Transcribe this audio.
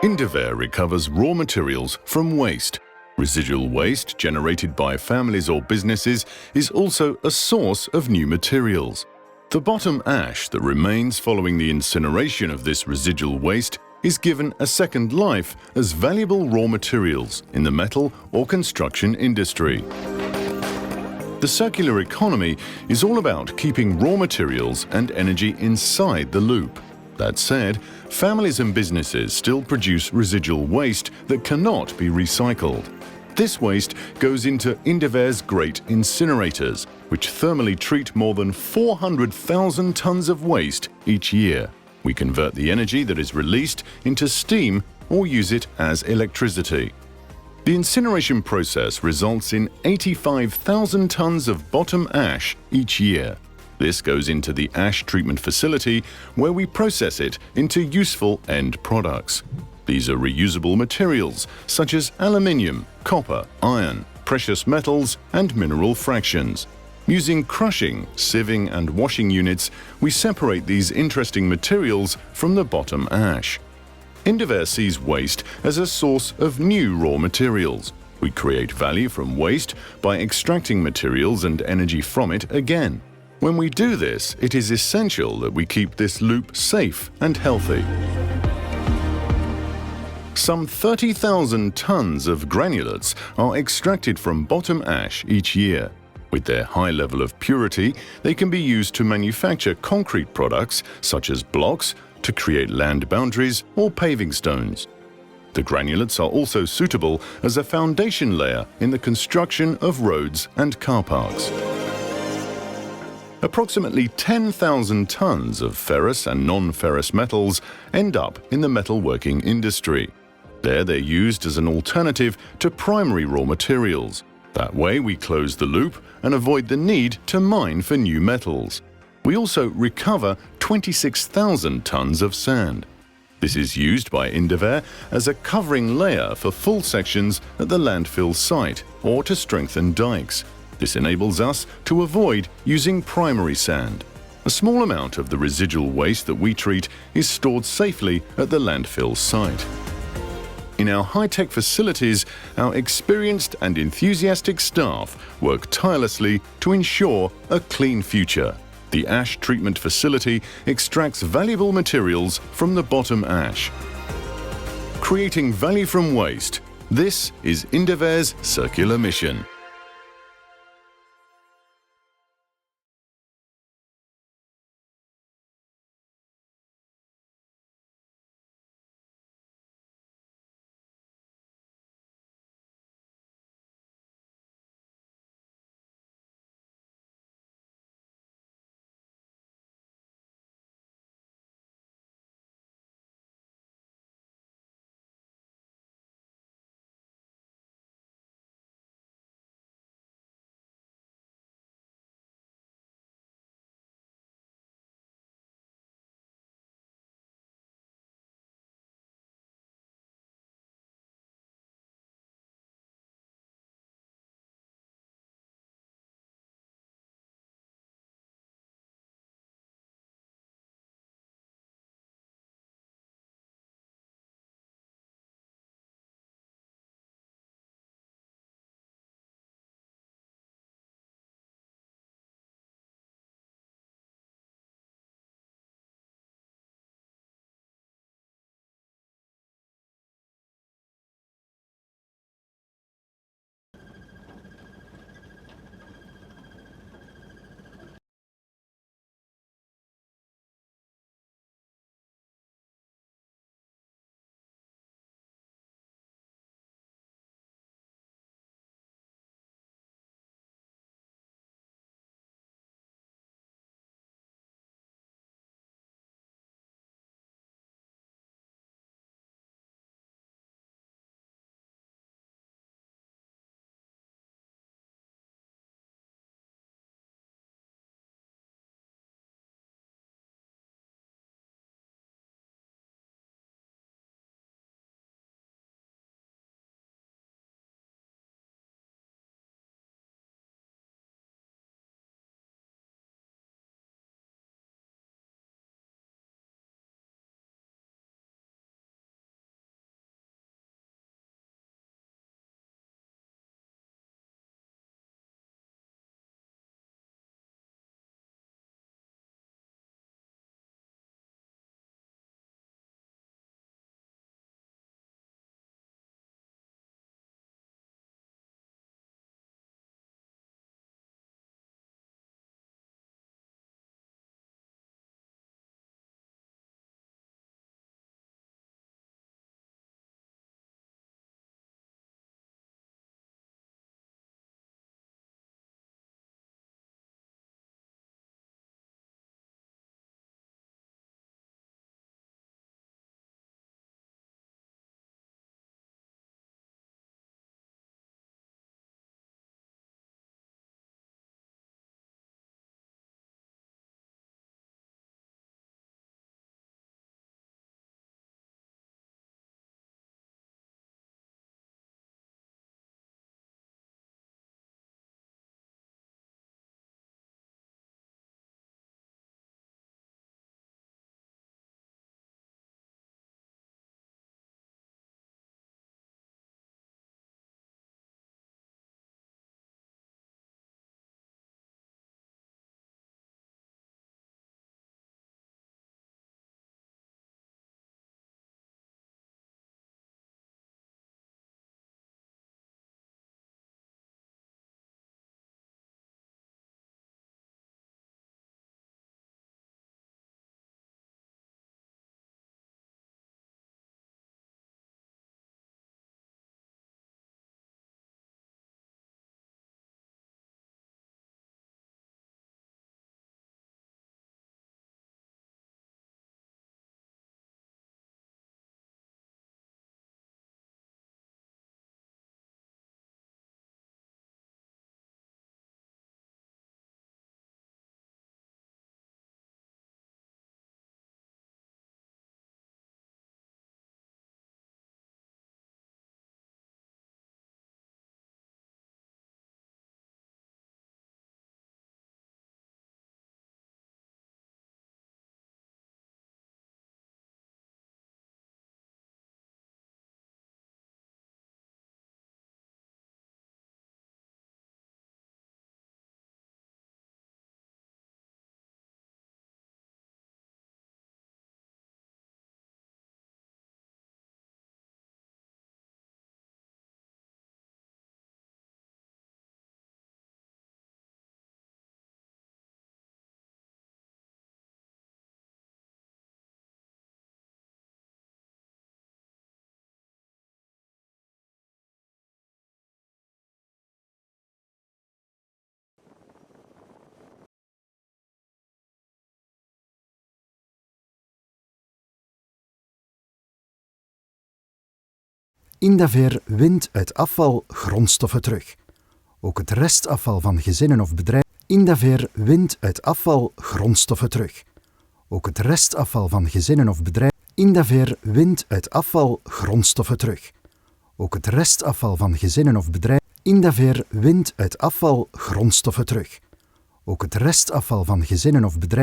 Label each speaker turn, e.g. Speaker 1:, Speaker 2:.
Speaker 1: Indaver recovers raw materials from waste. Residual waste generated by families or businesses is also a source of new materials. The bottom ash that remains following the incineration of this residual waste is given a second life as valuable raw materials in the metal or construction industry. The circular economy is all about keeping raw materials and energy inside the loop. That said, families and businesses still produce residual waste that cannot be recycled. This waste goes into Indaver's great incinerators, which thermally treat more than 400,000 tons of waste each year. We convert the energy that is released into steam or use it as electricity. The incineration process results in 85,000 tons of bottom ash each year. This goes into the ash treatment facility where we process it into useful end products. These are reusable materials such as aluminium, copper, iron, precious metals, and mineral fractions. Using crushing, sieving, and washing units, we separate these interesting materials from the bottom ash. Indaver sees waste as a source of new raw materials. We create value from waste by extracting materials and energy from it again. When we do this, it is essential that we keep this loop safe and healthy. Some 30,000 tons of granulates are extracted from bottom ash each year. With their high level of purity, they can be used to manufacture concrete products such as blocks, to create land boundaries or paving stones. The granulates are also suitable as a foundation layer in the construction of roads and car parks. Approximately 10,000 tons of ferrous and non-ferrous metals end up in the metalworking industry. There they're used as an alternative to primary raw materials. That way we close the loop and avoid the need to mine for new metals. We also recover 26,000 tons of sand. This is used by Indaver as a covering layer for full sections at the landfill site or to strengthen dikes. This enables us to avoid using primary sand. A small amount of the residual waste that we treat is stored safely at the landfill site. In our high-tech facilities, our experienced and enthusiastic staff work tirelessly to ensure a clean future. The ash treatment facility extracts valuable materials from the bottom ash. Creating value from waste. This is Indaver's circular mission.
Speaker 2: Indaver wint uit afval grondstoffen terug. Ook het restafval van gezinnen of bedrijven. Indaver wint uit afval grondstoffen terug. Ook het restafval van gezinnen of bedrijven. Indaver wint uit afval grondstoffen terug. Ook het restafval van gezinnen of bedrijven. Indaver wint uit afval grondstoffen terug. Ook het restafval van gezinnen of bedrijven.